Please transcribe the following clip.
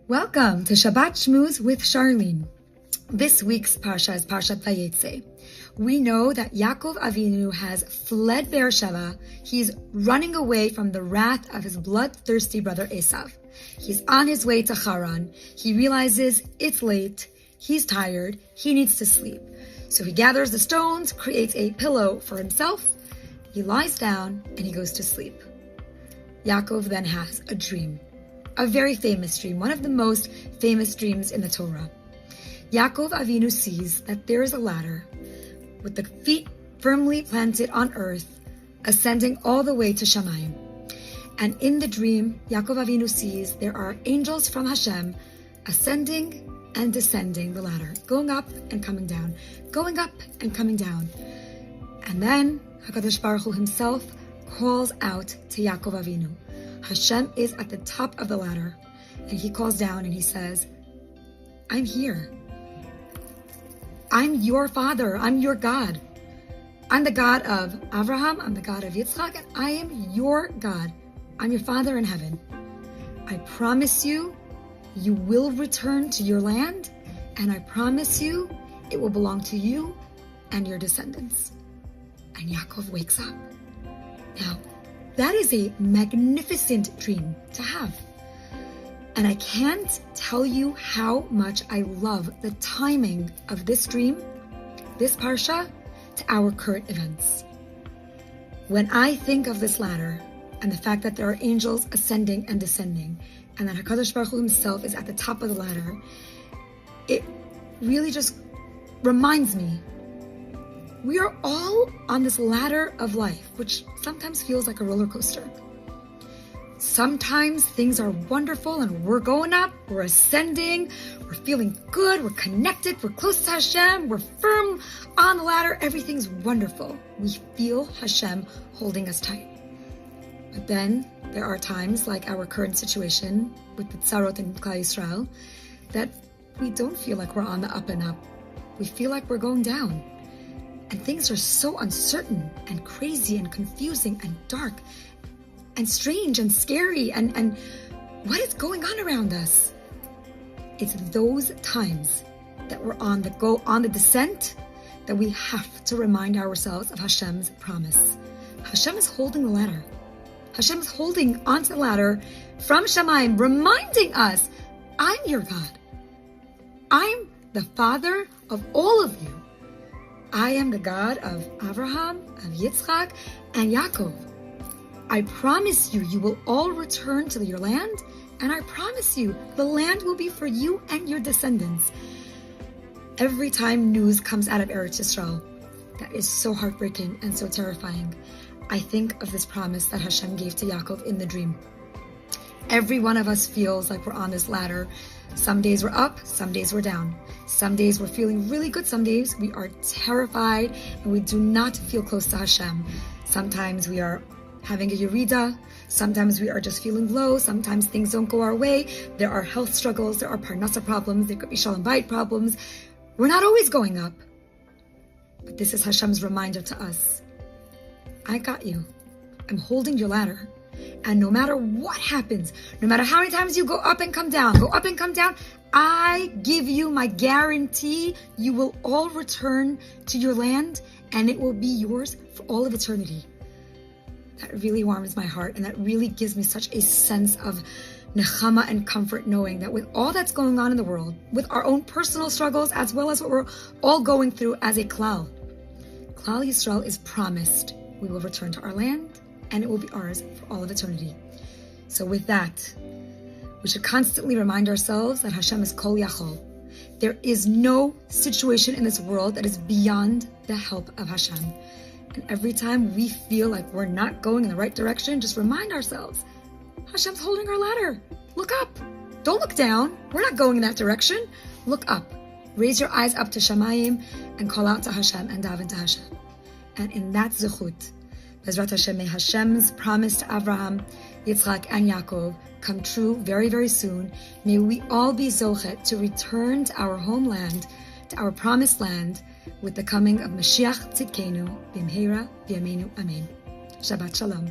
Welcome to Shabbat Shmooze with Charlene. This week's parsha is Parshat Vayetzei. We know that Yaakov Avinu has fled Beersheba. He's running away from the wrath of his bloodthirsty brother Esav. He's on his way to Haran. He realizes it's late. He's tired. He needs to sleep. So he gathers the stones, creates a pillow for himself. He lies down and he goes to sleep. Yaakov then has a dream. A very famous dream, one of the most famous dreams in the Torah. Yaakov Avinu sees that there is a ladder with the feet firmly planted on earth, ascending all the way to Shamayim. And in the dream, Yaakov Avinu sees there are angels from Hashem ascending and descending the ladder, going up and coming down, going up and coming down. And then HaKadosh Baruch Hu himself calls out to Yaakov Avinu. Hashem is at the top of the ladder, and he calls down and he says, I'm here. I'm your father. I'm your God. I'm the God of Abraham. I'm the God of Yitzchak, and I am your God. I'm your father in heaven. I promise you, you will return to your land, and I promise you, it will belong to you and your descendants. And Yaakov wakes up. Now, that is a magnificent dream to have. And I can't tell you how much I love the timing of this dream, this parsha, to our current events. When I think of this ladder and the fact that there are angels ascending and descending, and that HaKadosh Baruch Hu himself is at the top of the ladder, it really just reminds me we are all on this ladder of life, which sometimes feels like a roller coaster. Sometimes things are wonderful and we're going up, we're ascending, we're feeling good, we're connected, we're close to Hashem, we're firm on the ladder, everything's wonderful. We feel Hashem holding us tight. But then there are times like our current situation with the tzarot in Klal Yisrael that we don't feel like we're on the up and up. We feel like we're going down. And things are so uncertain and crazy and confusing and dark and strange and scary and what is going on around us? It's those times that we're on the descent that we have to remind ourselves of Hashem's promise. Hashem is holding the ladder. Hashem is holding onto the ladder from Shamayim, reminding us, I'm your God. I'm the father of all of you. I am the God of Abraham, of Yitzchak, and Yaakov. I promise you, you will all return to your land, and I promise you, the land will be for you and your descendants. Every time news comes out of Eretz Yisrael, that is so heartbreaking and so terrifying, I think of this promise that Hashem gave to Yaakov in the dream. Every one of us feels like we're on this ladder. Some days we're up, some days we're down. Some days we're feeling really good, some days we are terrified and we do not feel close to Hashem. Sometimes we are having a yerida, sometimes we are just feeling low, sometimes things don't go our way. There are health struggles, there are parnasa problems, there could be shalom bayit problems. We're not always going up. But this is Hashem's reminder to us. I got you. I'm holding your ladder. And no matter what happens, no matter how many times you go up and come down, I give you my guarantee you will all return to your land and it will be yours for all of eternity. That really warms my heart and that really gives me such a sense of nechama and comfort knowing that with all that's going on in the world, with our own personal struggles as well as what we're all going through as a Klal Yisrael is promised we will return to our land and it will be ours for all of eternity. So with that, we should constantly remind ourselves that Hashem is Kol Yachol. There is no situation in this world that is beyond the help of Hashem. And every time we feel like we're not going in the right direction, just remind ourselves, Hashem's holding our ladder. Look up. Don't look down. We're not going in that direction. Look up. Raise your eyes up to Shamayim and call out to Hashem and daven to Hashem. And in that zechut, Bezrat Hashem, may Hashem's promise to Abraham, Yitzchak, and Yaakov come true very, very soon. May we all be zochet to return to our homeland, to our promised land, with the coming of Mashiach Tzidkenu, B'mheira, B'yameinu, Amen. Shabbat Shalom.